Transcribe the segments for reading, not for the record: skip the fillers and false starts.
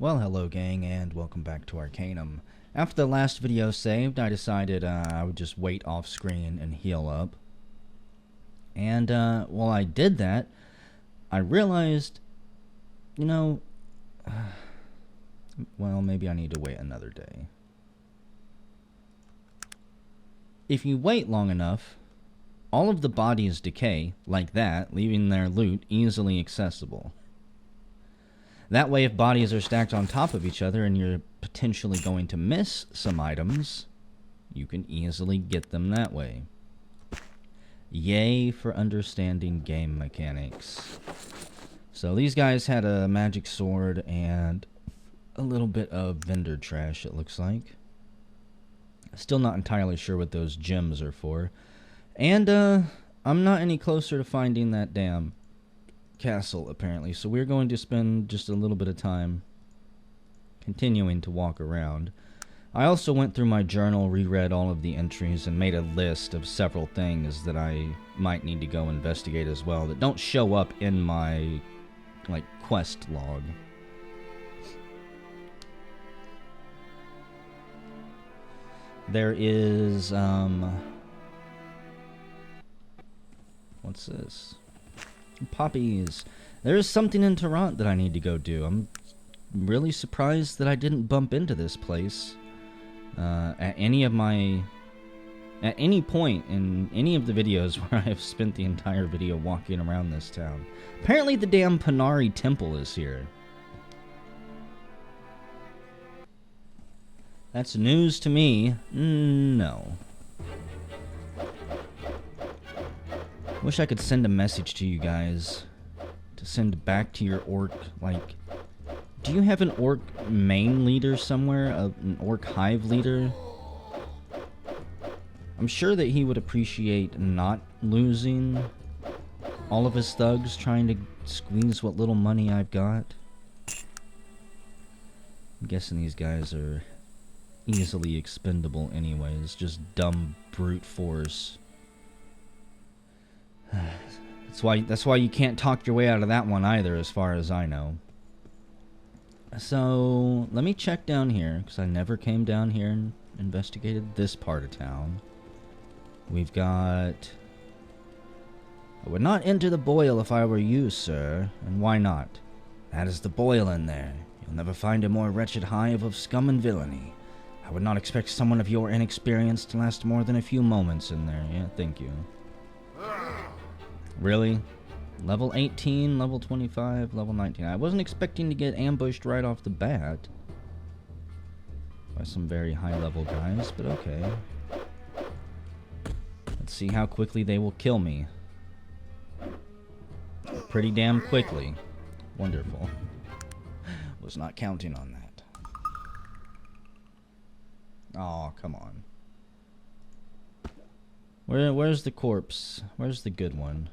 Well, hello gang, and welcome back to Arcanum. After the last video saved, I decided I would just wait off screen and heal up. And while I did that, I realized, well, maybe I need to wait another day. If you wait long enough, all of the bodies decay, like that, leaving their loot easily accessible. That way, if bodies are stacked on top of each other and you're potentially going to miss some items, you can easily get them that way. Yay for understanding game mechanics. So these guys had a magic sword and a little bit of vendor trash, it looks like. Still not entirely sure what those gems are for. And I'm not any closer to finding that damn castle, apparently, so we're going to spend just a little bit of time continuing to walk around. I also went through my journal, reread all of the entries, and made a list of several things that I might need to go investigate as well that don't show up in my, quest log. There is, what's this? Poppies. There is something in Tarant that I need to go do. I'm really surprised that I didn't bump into this place at any point in any of the videos where I have spent the entire video walking around this town. Apparently the damn Panari temple is here. That's news to me. No. Wish I could send a message to you guys to send back to your orc. Do you have an orc main leader somewhere? An orc hive leader? I'm sure that he would appreciate not losing all of his thugs trying to squeeze what little money I've got. I'm guessing these guys are easily expendable anyways. Just dumb brute force. That's why you can't talk your way out of that one either, as far as I know. So let me check down here, because I never came down here and investigated this part of town. We've got... I would not enter the boil if I were you, sir. And why not? That is the boil in there. You'll never find a more wretched hive of scum and villainy. I would not expect someone of your inexperience to last more than a few moments in there. Yeah, thank you. Really? Level 18, level 25, level 19. I wasn't expecting to get ambushed right off the bat by some very high-level guys, but okay. Let's see how quickly they will kill me. Pretty damn quickly. Wonderful. Was not counting on that. Aw, come on. Where's the corpse? Where's the good one?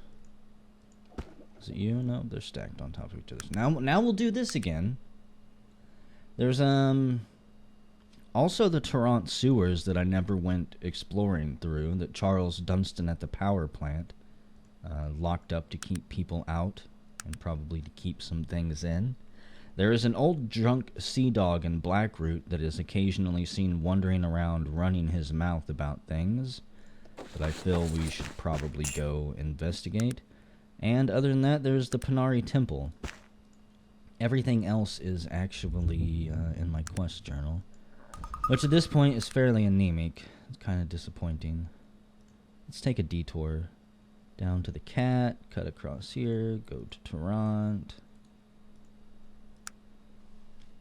Is it you? No, they're stacked on top of each other. Now we'll do this again. There's also the Tarant sewers that I never went exploring through, that Charles Dunstan at the power plant locked up to keep people out and probably to keep some things in. There is an old drunk sea dog in Blackroot that is occasionally seen wandering around running his mouth about things that I feel we should probably go investigate. And other than that, there's the Panari temple. Everything else is actually in my quest journal, which at this point is fairly anemic. It's kind of disappointing. Let's take a detour down to the cat, cut across here, go to Tarant.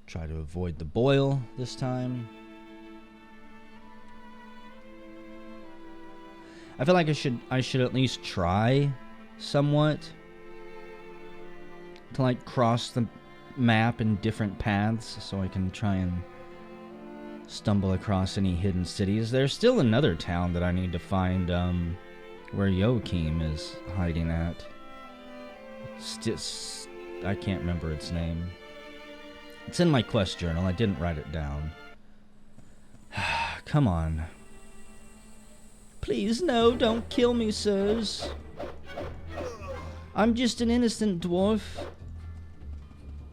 Try to avoid the boil this time. I feel like I should at least try somewhat to cross the map in different paths so I can try and stumble across any hidden cities. There's still another town that I need to find where Joachim is hiding at. I can't remember its name. It's in my quest journal. I didn't write it down. Come on. Please, no, don't kill me, sirs. I'm just an innocent dwarf.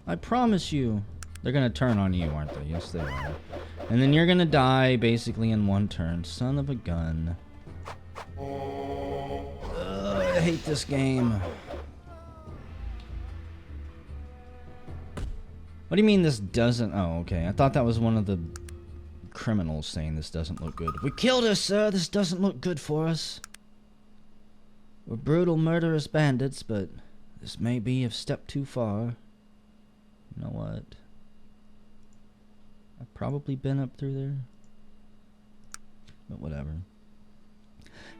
I promise you. They're gonna turn on you, aren't they? Yes, they are. And then you're gonna die basically in one turn. Son of a gun. I hate this game. What do you mean this doesn't... Oh, okay. I thought that was one of the criminals saying this doesn't look good. We killed her, sir. This doesn't look good for us. We're brutal, murderous bandits, but this may be a step too far. You know what? I've probably been up through there. But whatever.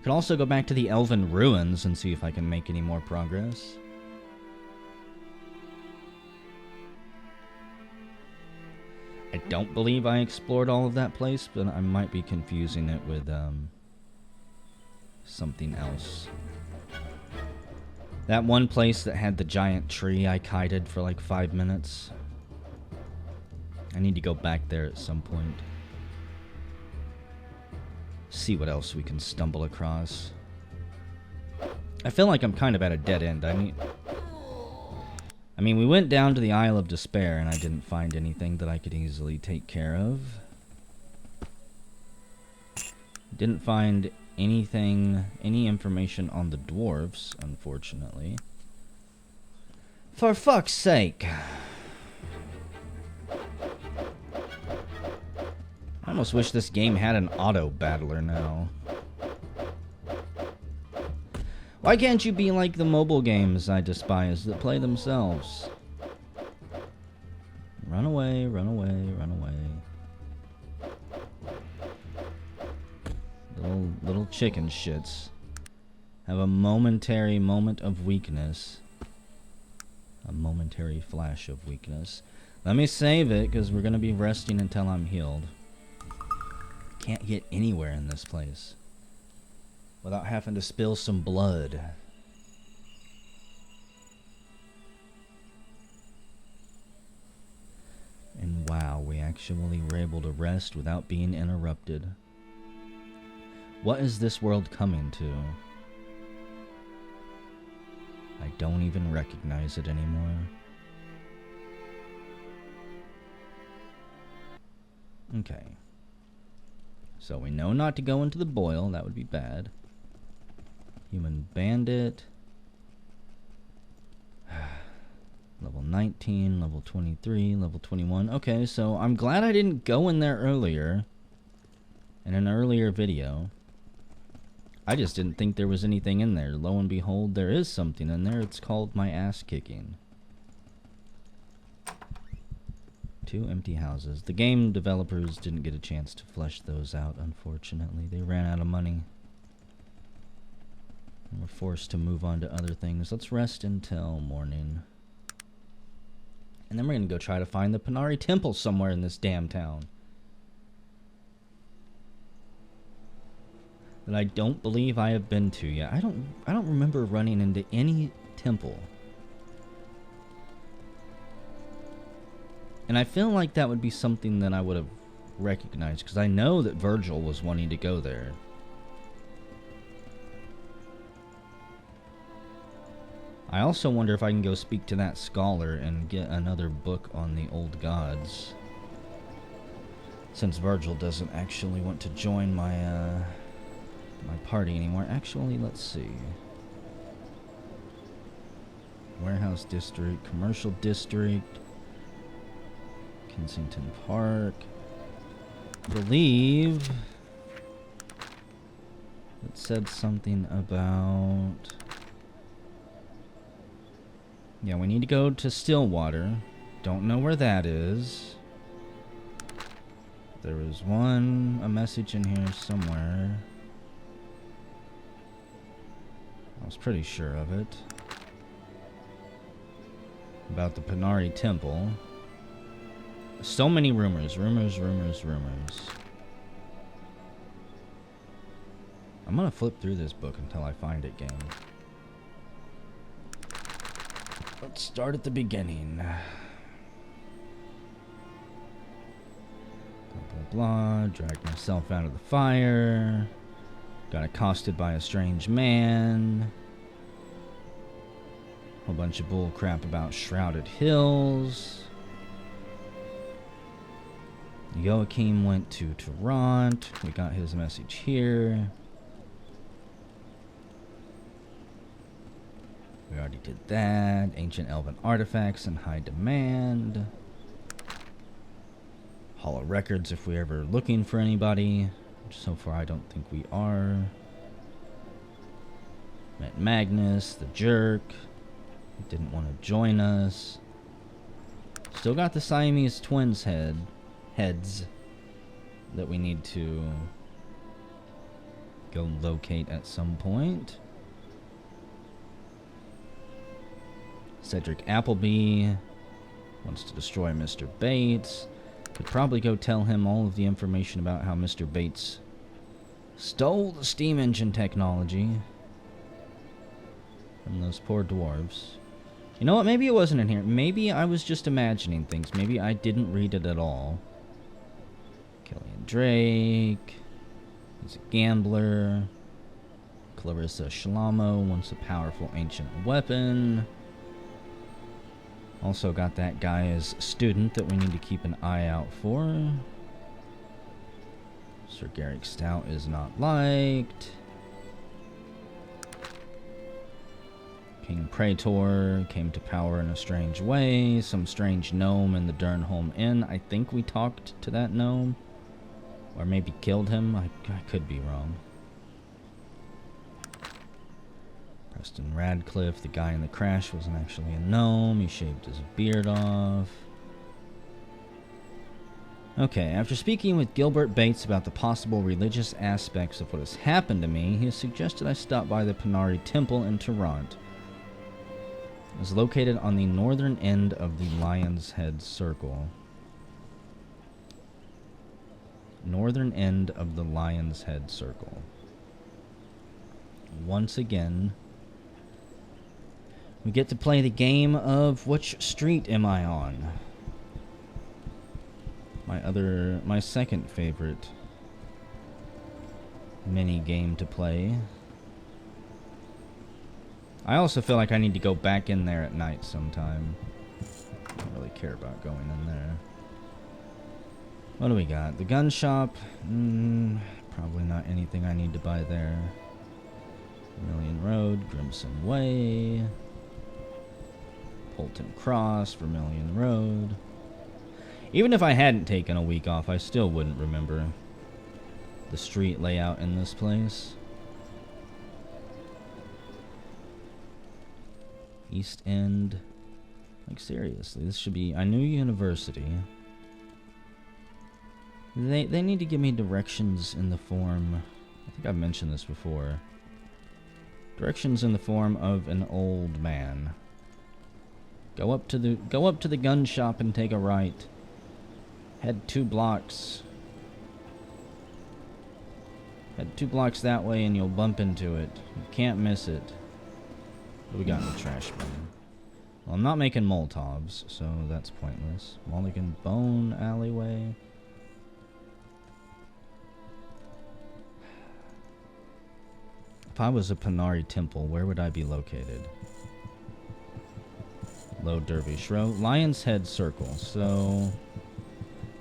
Could also go back to the Elven Ruins and see if I can make any more progress. I don't believe I explored all of that place, but I might be confusing it with something else. That one place that had the giant tree I kited for like 5 minutes. I need to go back there at some point. See what else we can stumble across. I feel like I'm kind of at a dead end. I mean, we went down to the Isle of Despair and I didn't find anything that I could easily take care of. Didn't find anything, any information on the dwarves, unfortunately. For fuck's sake. I almost wish this game had an auto battler now. Why can't you be like the mobile games I despise that play themselves? Run away, run away, run away. Little chicken shits have a momentary moment of weakness. A momentary flash of weakness. Let me save it, because we're going to be resting until I'm healed. Can't get anywhere in this place without having to spill some blood. And wow, we actually were able to rest without being interrupted. What is this world coming to? I don't even recognize it anymore. Okay. So we know not to go into the boil. That would be bad. Human bandit. Level 19, level 23, level 21. Okay, so I'm glad I didn't go in there earlier. In an earlier video. I just didn't think there was anything in there. Lo and behold, there is something in there. It's called my ass kicking. 2 empty houses. The game developers didn't get a chance to flesh those out, unfortunately. They ran out of money. And we're forced to move on to other things. Let's rest until morning. And then we're going to go try to find the Panari temple somewhere in this damn town. That I don't believe I have been to yet. I don't remember running into any temple. And I feel like that would be something that I would have recognized, because I know that Virgil was wanting to go there. I also wonder if I can go speak to that scholar and get another book on the old gods. Since Virgil doesn't actually want to join my my party anymore. Actually, let's see. Warehouse District, Commercial District, Kensington Park. I believe it said something about... Yeah, we need to go to Stillwater. Don't know where that is. There was a message in here somewhere. I was pretty sure of it. About the Panari Temple. So many rumors. I'm gonna flip through this book until I find it, gang. Let's start at the beginning. Blah, blah, blah. Dragged myself out of the fire. Got accosted by a strange man. Whole bunch of bull crap about Shrouded Hills. Joachim went to Tarant. We got his message here. We already did that. Ancient elven artifacts in high demand. Hall of records if we're ever looking for anybody. Which so far I don't think we are. Met Magnus, the jerk. He didn't want to join us. Still got the Siamese twins heads that we need to go locate at some point. Cedric Appleby wants to destroy Mr. Bates. Could probably go tell him all of the information about how Mr. Bates stole the steam engine technology from those poor dwarves. You know what? Maybe it wasn't in here. Maybe I was just imagining things. Maybe I didn't read it at all. Killian Drake. He's a gambler. Clarissa Shlamo wants a powerful ancient weapon. Also got that guy as student that we need to keep an eye out for. Sir Garrick Stout is not liked. King Praetor came to power in a strange way. Some strange gnome in the Durnholm Inn. I think we talked to that gnome. Or maybe killed him. I could be wrong. Preston Radcliffe, the guy in the crash, wasn't actually a gnome. He shaved his beard off. Okay, after speaking with Gilbert Bates about the possible religious aspects of what has happened to me, he has suggested I stop by the Panari Temple in Tarant. It is located on the northern end of the Lion's Head Circle. Northern end of the Lion's Head Circle. Once again, we get to play the game of which street am I on? My second favorite mini game to play. I also feel like I need to go back in there at night sometime. I don't really care about going in there. What do we got? The gun shop. Probably not anything I need to buy there. Vermilion Road, Grimson Way. Polton Cross, Vermilion Road. Even if I hadn't taken a week off, I still wouldn't remember the street layout in this place. East End. Like, seriously, this should be... I knew University. They need to give me directions in the form... I think I've mentioned this before. Directions in the form of an old man. Go up to the gun shop and take a right. Head 2 blocks. Head 2 blocks that way and you'll bump into it. You can't miss it. What do we got in the trash bin? Well, I'm not making Molotovs, so that's pointless. Mulligan Bone Alleyway. If I was a Panari Temple, where would I be located? Low Dervish Road. Lion's Head Circle. So,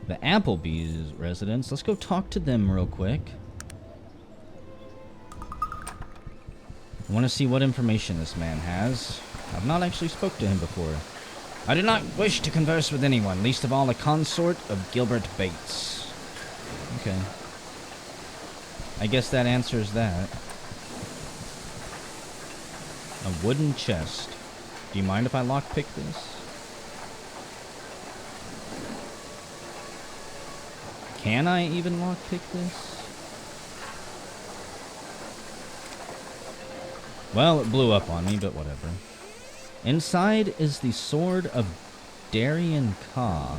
the Applebee's residence. Let's go talk to them real quick. I want to see what information this man has. I've not actually spoke to him before. I do not wish to converse with anyone, least of all a consort of Gilbert Bates. Okay. I guess that answers that. A wooden chest. Do you mind if I lockpick this? Can I even lockpick this? Well, it blew up on me, but whatever. Inside is the Sword of Darien Ka.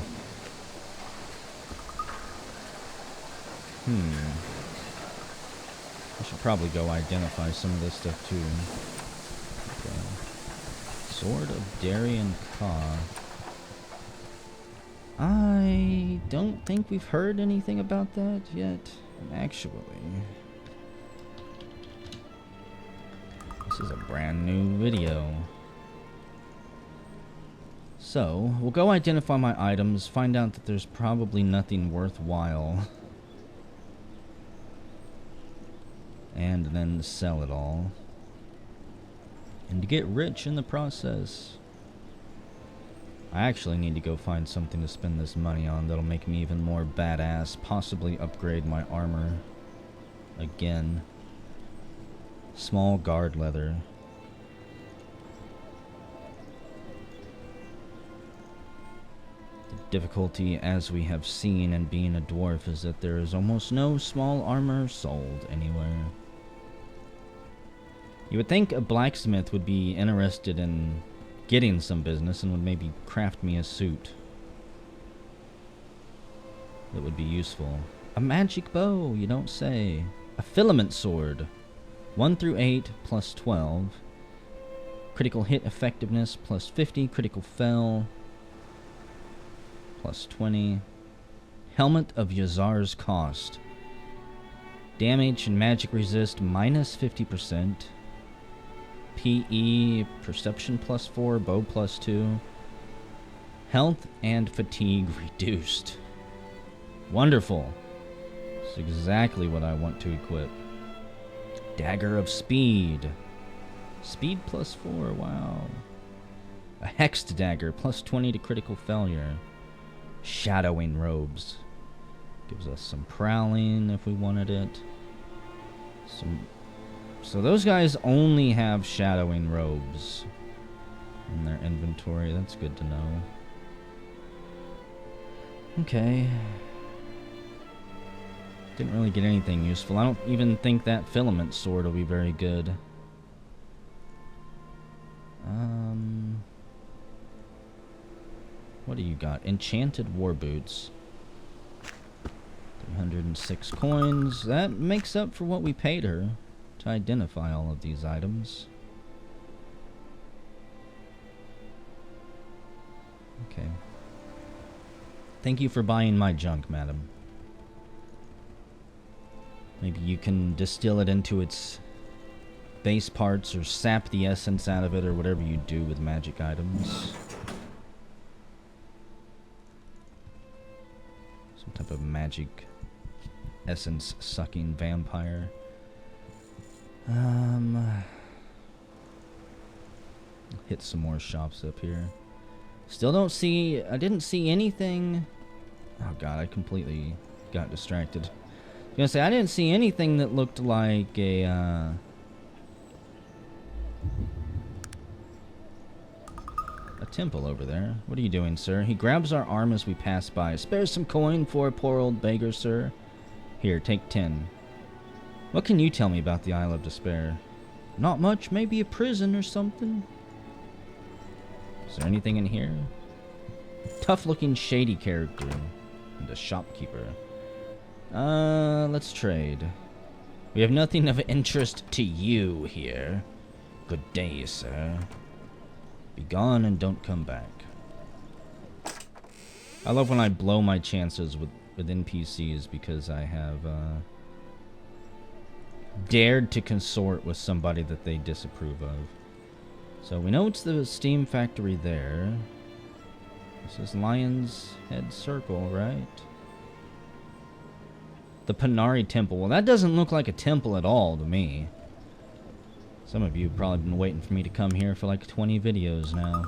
I should probably go identify some of this stuff too. Okay. Sword of Darien Ka. I don't think we've heard anything about that yet, actually. This is a brand new video. So, we'll go identify my items, find out that there's probably nothing worthwhile, and then sell it all. And to get rich in the process. I actually need to go find something to spend this money on that'll make me even more badass, possibly upgrade my armor again. Small guard leather. The difficulty, as we have seen in being a dwarf, is that there is almost no small armor sold anywhere. You would think a blacksmith would be interested in getting some business and would maybe craft me a suit that would be useful. A magic bow, you don't say. A filament sword. 1 through 8 plus 12. Critical hit effectiveness plus 50. Critical fell plus 20. Helmet of Yazar's cost. Damage and magic resist minus 50%. PE, perception plus 4, bow plus 2. Health and fatigue reduced. Wonderful. It's exactly what I want to equip. Dagger of speed. Speed plus 4, wow. A hexed dagger, plus 20 to critical failure. Shadowing robes. Gives us some prowling if we wanted it. So those guys only have shadowing robes in their inventory. That's good to know. Okay. Didn't really get anything useful. I don't even think that filament sword will be very good. What do you got? Enchanted war boots. 306 coins. That makes up for what we paid her to identify all of these items. Okay. Thank you for buying my junk, madam. Maybe you can distill it into its base parts or sap the essence out of it or whatever you do with magic items. Some type of magic essence sucking vampire. Hit some more shops up here. Still don't see... I didn't see anything... Oh god, I completely got distracted. I was gonna say, I didn't see anything that looked like a temple over there. What are you doing, sir? He grabs our arm as we pass by. Spare some coin for a poor old beggar, sir. Here, take 10. What can you tell me about the Isle of Despair? Not much. Maybe a prison or something. Is there anything in here? Tough-looking shady character. And a shopkeeper. Let's trade. We have nothing of interest to you here. Good day, sir. Be gone and don't come back. I love when I blow my chances with NPCs because I have, dared to consort with somebody that they disapprove of. So we know it's the steam factory there. This is Lion's Head Circle, right? The Panari Temple. Well, that doesn't look like a temple at all to me. Some of you have probably been waiting for me to come here for like 20 videos now.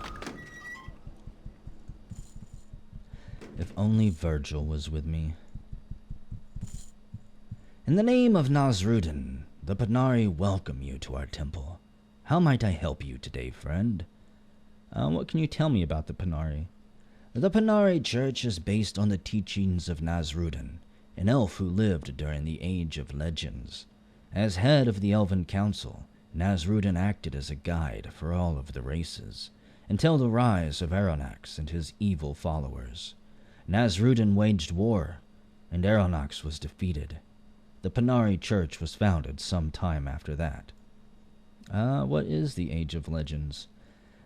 If only Virgil was with me. In the name of Nasrudin, the Panari welcome you to our temple. How might I help you today, friend? What can you tell me about the Panari? The Panari Church is based on the teachings of Nasrudin, an elf who lived during the Age of Legends. As head of the Elven Council, Nasrudin acted as a guide for all of the races, until the rise of Aronnax and his evil followers. Nasrudin waged war, and Aronnax was defeated. The Panari Church was founded some time after that. What is the Age of Legends?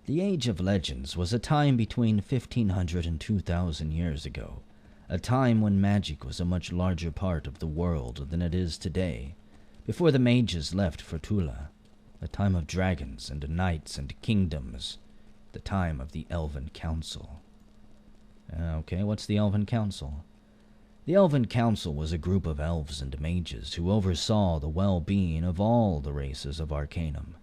The Age of Legends was a time between 1500 and 2000 years ago, a time when magic was a much larger part of the world than it is today, before the mages left for Tula, a time of dragons and knights and kingdoms. the time of the Elven Council. Okay, what's the Elven Council? The Elven Council was a group of elves and mages who oversaw the well-being of all the races of Arcanum.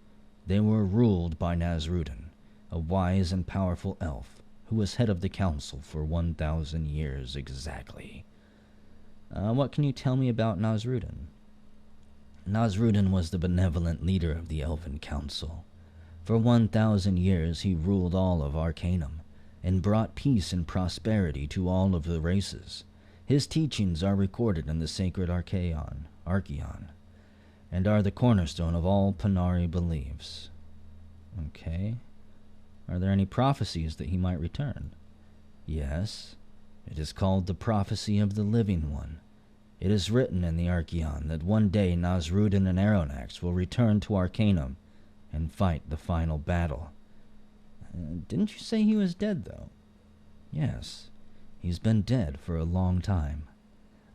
They were ruled by Nazrudin, a wise and powerful elf who was head of the council for 1,000 years exactly. What can you tell me about Nazrudin? Nazrudin was the benevolent leader of the Elven Council. For 1,000 years he ruled all of Arcanum, and brought peace and prosperity to all of the races. His teachings are recorded in the sacred Archeon, and are the cornerstone of all Panari beliefs. Okay. Are there any prophecies that he might return? Yes. It is called the Prophecy of the Living One. It is written in the Archeon that one day Nazrudin and Aronax will return to Arcanum and fight the final battle. Didn't you say he was dead, though? Yes. He's been dead for a long time.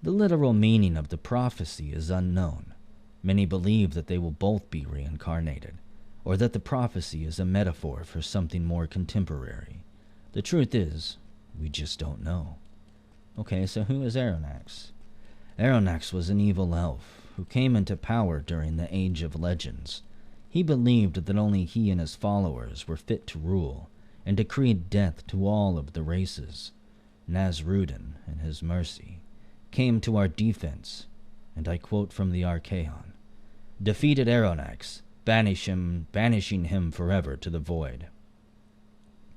The literal meaning of the prophecy is unknown. Many believe that they will both be reincarnated, or that the prophecy is a metaphor for something more contemporary. The truth is, we just don't know. Okay, so who is Aronax? Aronax was an evil elf who came into power during the Age of Legends. He believed that only he and his followers were fit to rule, and decreed death to all of the races. Nazrudin, in his mercy, came to our defense, and I quote from the Archeon, defeated Aronax, banishing him forever to the void.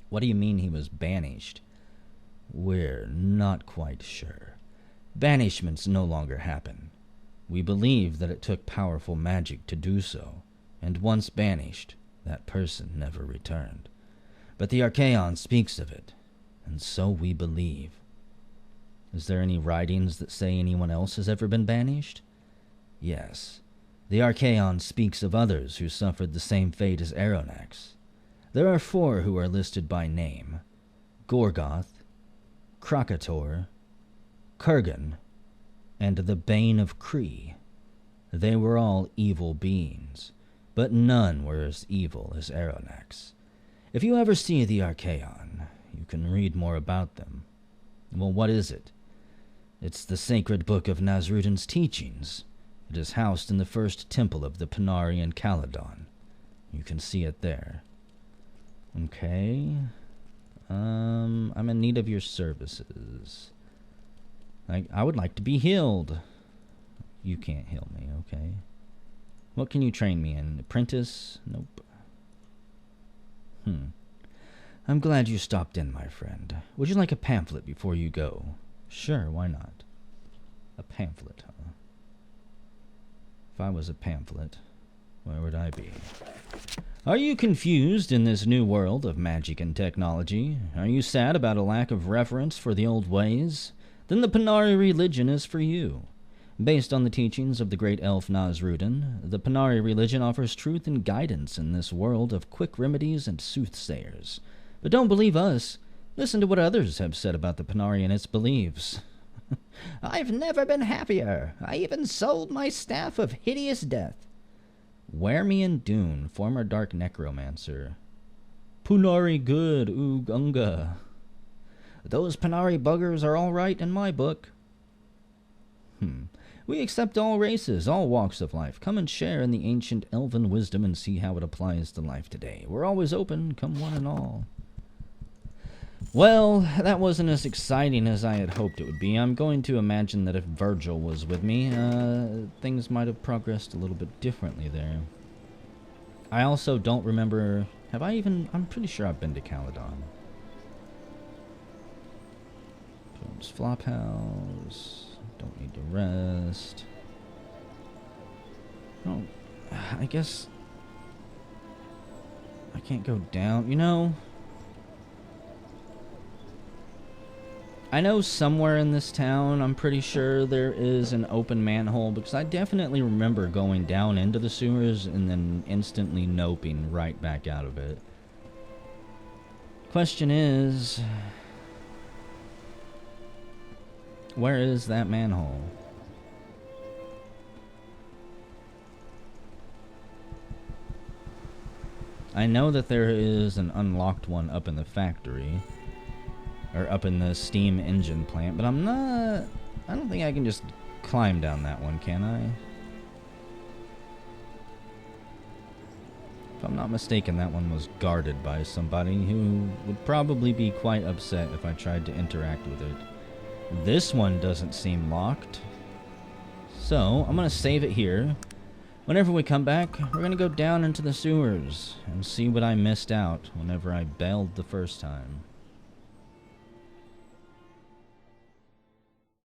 What do you mean he was banished? We're not quite sure. Banishments no longer happen. We believe that it took powerful magic to do so, and once banished, that person never returned. But the Archeon speaks of it, and so we believe. Is there any writings that say anyone else has ever been banished? Yes. The Archeon speaks of others who suffered the same fate as Aronax. There are 4 who are listed by name: Gorgoth, Krakator, Kurgan, and the Bane of Kree. They were all evil beings, but none were as evil as Aronax. If you ever see the Archeon, you can read more about them. Well, what is it? It's the sacred book of Nazrudin's teachings. It is housed in the first temple of the Panari in Caledon. You can see it there. Okay. I'm in need of your services. I would like to be healed. You can't heal me, okay? What can you train me in? Apprentice? Nope. I'm glad you stopped in, my friend. Would you like a pamphlet before you go? Sure, why not? A pamphlet, huh? If I was a pamphlet, where would I be? Are you confused in this new world of magic and technology? Are you sad about a lack of reverence for the old ways? Then the Panari religion is for you. Based on the teachings of the great elf Nazrudin, the Panari religion offers truth and guidance in this world of quick remedies and soothsayers. But don't believe us. Listen to what others have said about the Panari and its beliefs. I've never been happier. I even sold my staff of hideous death. Wermian Dune, former dark necromancer. Punari good, Ugunga. Those Panari buggers are all right in my book. We accept all races, all walks of life. Come and share in the ancient elven wisdom and see how it applies to life today. We're always open, come one and all. Well, that wasn't as exciting as I had hoped it would be. I'm going to imagine that if Virgil was with me, things might have progressed a little bit differently there. I also don't remember... I'm pretty sure I've been to Caledon. Jones Flophouse. Don't need to rest. Oh, I guess... I can't go down, you know... I know somewhere in this town, I'm pretty sure there is an open manhole, because I definitely remember going down into the sewers and then instantly noping right back out of it. Question is, where is that manhole? I know that there is an unlocked one up in the factory. Or up in the steam engine plant, but I'm not... I don't think I can just climb down that one, can I? If I'm not mistaken, that one was guarded by somebody who would probably be quite upset if I tried to interact with it. This one doesn't seem locked. So, I'm going to save it here. Whenever we come back, we're going to go down into the sewers and see what I missed out whenever I bailed the first time.